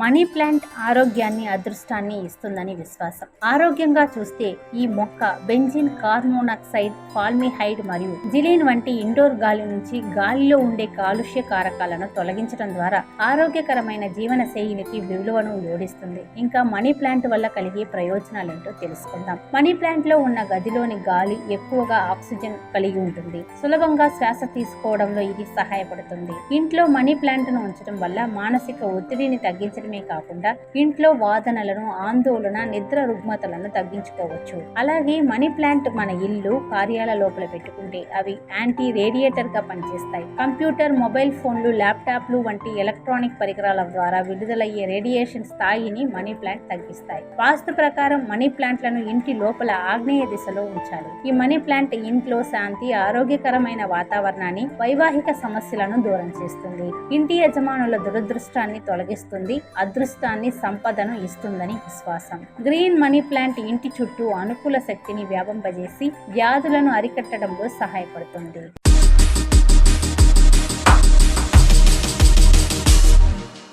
Money plant ఆరోగ్యాన్ని, అదృష్టాన్ని ఇస్తుందని విశ్వాసం. ఆరోగ్యంగా చూస్తే ఈ మొక్క బెంజిన్, కార్బన్ మోనాక్సైడ్, ఫార్మిల్డిహైడ్ మరియు జిలిన్ వంటి ఇండోర్ గాలి నుంచి గాలిలో ఉండే కాలుష్య కారకాలను తొలగించడం ద్వారా ఆరోగ్యకరమైన జీవన శైలికి విలువను జోడిస్తుంది. ఇంకా మనీ ప్లాంట్ వల్ల కలిగే ప్రయోజనాలేంటో తెలుసుకుందాం. మనీ ప్లాంట్ లో ఉన్న గదిలోని గాలి ఎక్కువగా ఆక్సిజన్ కలిగి ఉంటుంది. సులభంగా శ్వాస తీసుకోవడంలో ఇది సహాయపడుతుంది. ఇంట్లో మనీ ప్లాంట్ ను ఉంచడం వల్ల మానసిక ఒత్తిడిని తగ్గించడమే కాకుండా ఇంట్లో వాదనలను, ఆందోళన, నిద్ర రుగ్మతలను తగ్గించుకోవచ్చు. అలాగే మనీ ప్లాంట్ మన ఇల్లు, కార్యాల లోపల పెట్టుకుంటే అవి యాంటీ రేడియేటర్ గా పనిచేస్తాయి. కంప్యూటర్, మొబైల్ ఫోన్లు, ల్యాప్టాప్లు వంటి ఎలక్ట్రానిక్ పరికరాల ద్వారా విడుదలయ్యే రేడియేషన్ స్థాయిని మనీ ప్లాంట్ తగ్గిస్తాయి. వాస్తు ప్రకారం మనీ ప్లాంట్లను ఇంటి లోపల ఆగ్నేయ దిశలో ఉంచాలి. ఈ మనీ ప్లాంట్ ఇంట్లో శాంతి, ఆరోగ్యకరమైన వాతావరణాన్ని, వైవాహిక సమస్యలను దూరం చేస్తుంది. ఇంటి యజమానుల దురదృష్టాన్ని తొలగిస్తుంది, అదృష్టాన్ని, సంపదను ఇస్తుందని విశ్వాసం. గ్రీన్ మనీ ప్లాంట్ ఇంటి చుట్టూ అనుకూల శక్తిని వ్యాపింపజేసి వ్యాధులను అరికట్టడంలో సహాయపడుతుంది.